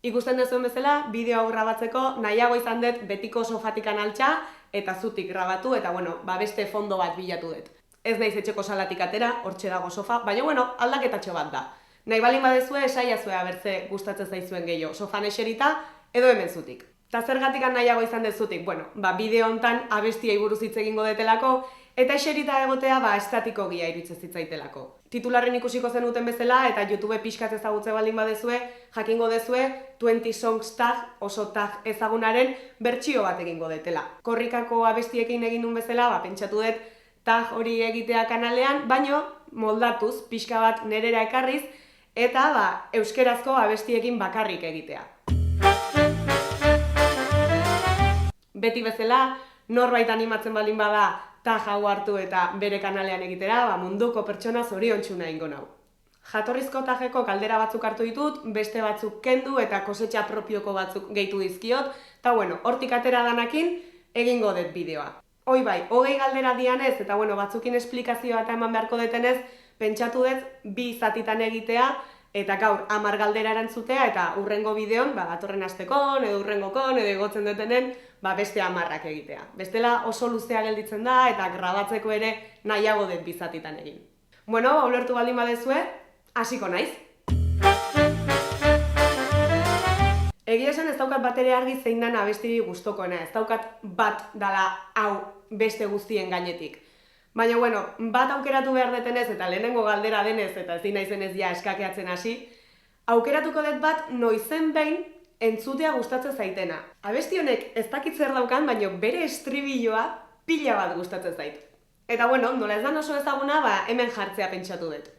Ikusten duzuen bezala, bideo hau grabatzeko nahiago izan dut betiko sofatikan altxa eta zutik grabatu eta beste fondo bat bilatu dut. Ez naiz etxeko salatik atera, hortxe dago sofa, baina aldaketatxo bat da. Nahi balin badezue, esaiazue abertze gustatzen zaizuen gehiago, sofan eserita edo hemen zutik. Eta zergatik nahiago izan dut zutik? Bideo hontan abestiei buruz hitz egingo detelako, eta eserita egotea estatikogia iruditzen zitzaitelako. Titularren ikusiko zenuten bezala eta YouTube pixkat ezagutze baldin badezue, jakingo dezue 20 Songs tag, oso tag ezagunaren bertsio bat egingo detela. Korrikako abestiekin egin duen bezala, pentsatu dut tag hori egitea kanalean, baino moldatuz pixka bat nerera ekarriz eta euskerazko abestiekin bakarrik egitea. Beti bezala, norbait animatzen baldin bada tag hau hartu eta bere kanalean egitera, munduko pertsona zoriontsuna ingo nau. Jatorrizko tageko kaldera batzuk hartu ditut, beste batzuk kendu eta kosetxa propioko batzuk gehitu dizkiot, eta hortik atera danakin egingo dut bideoa. Hoi bai, 20 galdera dianez eta batzukin esplikazioa eta eman beharko detenez, pentsatu dut 2 zatitan egitea, eta gaur 10 galdera erantzutea eta urrengo bideon, datorren astekon, edo urrengokon, edo egotzen detenen, beste 10 egitea. Bestela oso luzea gelditzen da eta grabatzeko ere nahiago dut 2 zatitan egin. Ulertu baldin badezue, hasiko naiz. Egia esan ez daukat bat ere argi zein dan abestiri gustokoena, ez daukat bat dala hau beste guztien gainetik. Baina bat aukeratu behar detenez eta lehenengo galdera denez eta ezin naizenez ja eskakeatzen hasi, aukeratuko dut bat noizen behin entzutea gustatzen zaitena. Abesti honek ez dakit zer daukan, baina bere estribilloa pila bat gustatzen zait. Eta nola ez dan oso ezaguna, hemen jartzea pentsatu dut.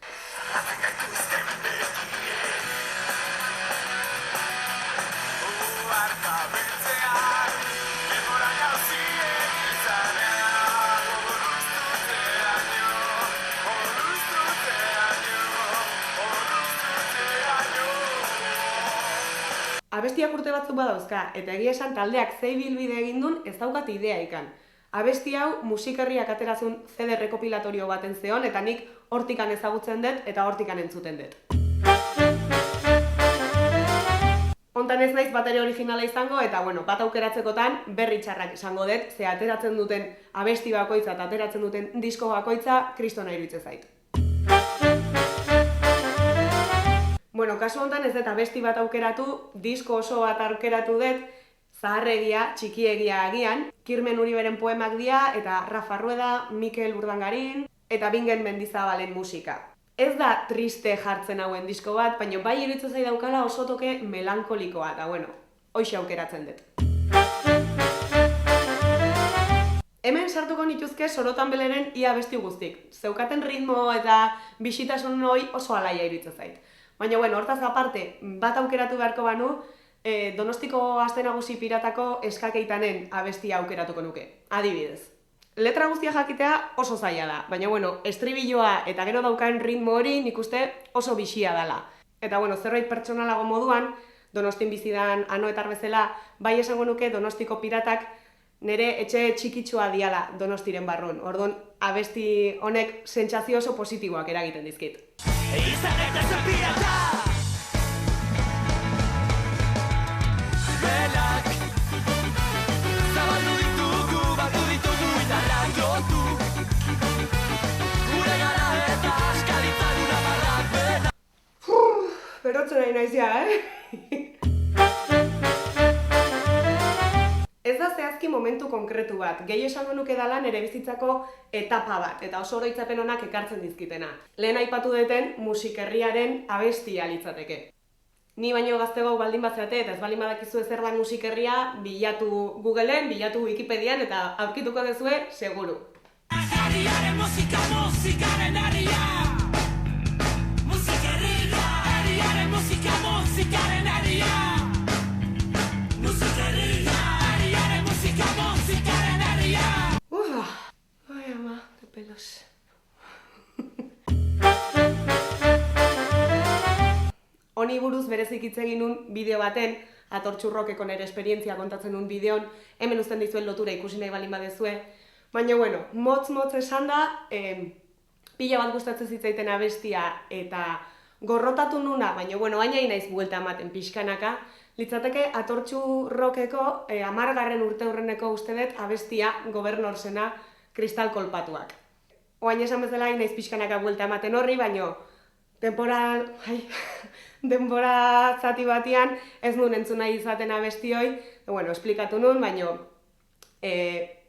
Abestiak urte batzuk badauzka, eta egia esan taldeak zei bilbide egin duen ez daukat idea ikan. Abesti hau musikerriak aterazun CD rekopilatorio baten zeon, eta nik hortikan ezagutzen dut eta hortikan entzuten dut. Hontan ez naiz batere originala izango, eta bat aukeratzekotan berri txarrak izango dut, ze ateratzen duten abesti bakoitza eta ateratzen duten disko bakoitza kristona iruditzen zait. Kasu honetan ez dut abesti bat aukeratu, disko oso bat aukeratu dut, zaharregia, txikiegia agian, Kirmen Uriberen poemak dira eta Rafa Rueda, Mikel Urdangarin eta Bingen Mendizabalen musika. Ez da triste jartzen hauen disko bat, baina bai iruditzen zait daukala oso toke melankolikoa, eta hoxe aukeratzen dut. Hemen sartuko nituzke Sorotan Beleren ia abesti guztik. Zeukaten ritmo eta bisitasun hori oso alaia iruditzen zait. Baina, hortaz aparte, bat aukeratu beharko banu, Donostiko Aste Nagusi Piratako Eskakeitanen abestia aukeratuko nuke, adibidez. Letra guztia jakitea oso zaila da, baina, estribilloa eta gero daukan ritmo hori nik uste oso bixia dela. Eta, zerbait pertsonalago moduan, Donostin bizidan Anoetar bezala, bai esango nuke Donostiko Piratak nire etxe txikitsua diala Donostiren barrun. Orduan, abesti honek sentsazio oso positiboak eragiten dizkit. Izan eta zen pirata! Belak zabaldu ditugu, batu ditugu indarrak lotu gure gara eta askalitzan amarrak bena. Berotzen nahi naizia, Ez da zehazki momentu konkretu bat, gehi esango nuke dala nire bizitzako etapa bat, eta oso oroitzapen honak ekartzen dizkitena. Lehen aipatu deten musikerriaren abestia litzateke. Ni baino gaztego baldin batzate eta ez baldin badakizu zer da musikerria, bilatu Googleen, bilatu Wikipedian eta aurkituko dezue seguru. Herriaren musika, musikaren herria! Musikerria! Herriaren musika, musikaren herria! Musikerria! Ay, ama, qué pelos. Honi buruz berezik hitz egin nun bideo baten, Atortxurrokeko nire esperientzia kontatzen nun bideon, hemen uzten dizuen lotura ikusi nahi balin badezue. Baina, motz esan da, pila bat gustatzen zitzaiten abestia eta gorrotatu nuna, baina bueno, baina naiz buelta ematen pixkanaka, litzateke Atortxu Rockeko 10. urteurreneko uste dut abestia Gobernorsena Kristal Kolpatuak. Oain esan bezala naiz pixkanaka buelta ematen horri, baina denbora zati batian ez nuen entzun nahi izaten abestioi, bueno, esplikatu nun, baina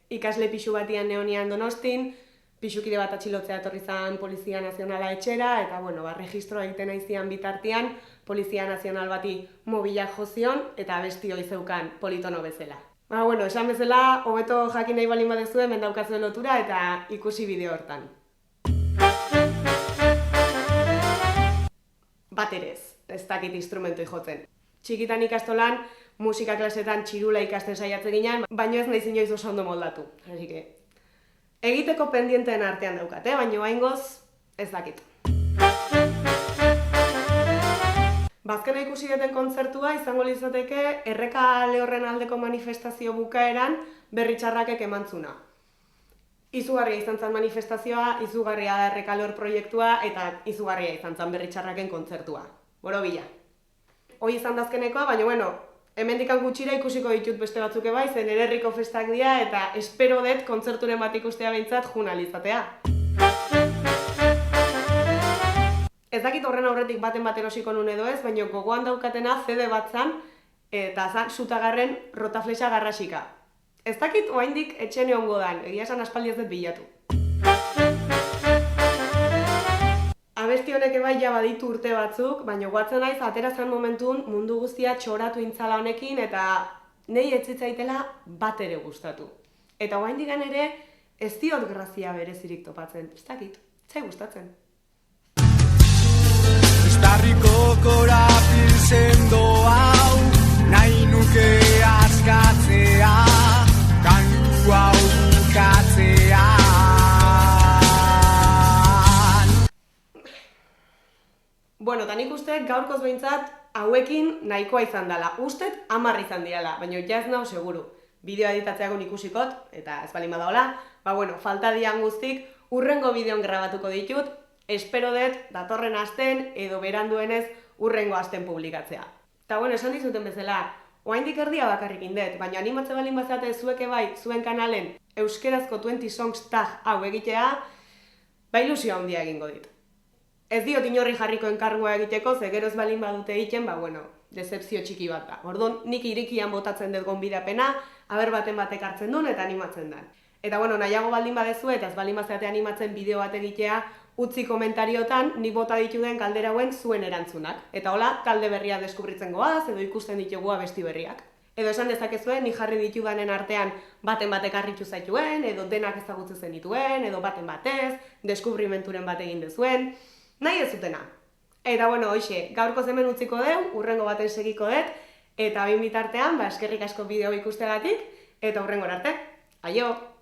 ikasle pixu batian neonian Donostin, pixukide bat atxilotzea etorri zan Polizia Nazionala etxera, eta bueno, registroa egiten aizian bitartean, Polizia Nazional bati mobilak jozion, eta abestioi zeukan politono bezala. Bueno, esan bezala, hobeto jakin nahi balin badezue, hemen daukazue lotura eta ikusi bideo hortan. Bat ere ez dakit instrumentoi jotzen. Txikitan ikastolan, musika klasetan txirula ikasten saiatzen ginen, baina ez naiz inoiz oso ondo moldatu. Egiteko pendienteen artean daukat, baina oraingoz ez dakit. Bazkena ikusi duten kontzertua izango litzateke Erreka Lehorren aldeko manifestazio bukaeran Berri Txarrakek emantzuna. Izugarria izan zen manifestazioa, izugarria da Erreka Lehor proiektua eta izugarria izan zen Berri Txarraken kontzertua. Borobila. Hoi izan da azkenekoa, baina bueno, hemendikan gutxira ikusiko ditut beste batzuk bai, zen ere herriko festak dira eta espero dut kontzerturen bat ikustea behintzat jurnalizatea. Ez dakit horren aurretik baten bat erosiko nun edo ez, baina gogoan daukatena CD bat zan eta zan Sutagarren Rotaflexa Garrasika. Ez dakit oraindik etxene ongo dan, egia esan aspaldi ez dut bilatu. Abesti honek bai ja baditu urte batzuk, baina guatzen naiz atera zen momentun mundu guztia txoratu intzala honekin eta nei ez zitzaitela bat ere gustatu. Eta oraindik ere ez diot grazia berezirik topatzen, ez dakit, zai gustatzen. Estarriko korapil sendo hau, nahi nuke askatzea, kantu hau bukatzea. Bueno, eta nik uste gaurkoz behintzat hauekin nahikoa izan dela. Ustet 10 izan diala, baina ja ez nago seguru. Bideoa editatzeago ikusiko, eta ez balin badaola, bueno, falta dian guztik, hurrengo bideon grabatuko ditut, espero dut datorren asten edo beranduenez hurrengo asten publikatzea. Eta bueno, esan dizuten bezala, oraindik erdia bakarrik indet, baina animatze balin bazate zueke bai zuen kanalen euskerazko 20 songs tag hau egitea, ilusioa handia egingo dit. Ez diot inorri jarriko enkargua egiteko, ze gero ez balin badute egiten, bueno, decepzio txiki bat da. Orduan, nik irikian botatzen dut gonbidapena, aber baten batek hartzen duen eta animatzen den. Eta bueno, nahiago baldin badezu eta ez baldin bazate animatzen bideo bat egitea, utzi komentariotan nik bota dituden galdera hauen zuen erantzunak. Eta hola, talde berria deskubritzen goaz, edo ikusten ditugu abesti berriak. Edo esan dezakezuen, ni jarri ditudanen artean baten batek harritu zaituen, edo denak ezagutzen zenituen, edo baten batez, deskubrimenturen bat egin dezuen. Nahi ez zutena. Eta bueno, hoxe, gaurko hemen utziko deu, hurrengo baten segiko dut, eta bain bitartean, eskerrik asko bideo ikustegatik, eta hurrengo arte. Aio!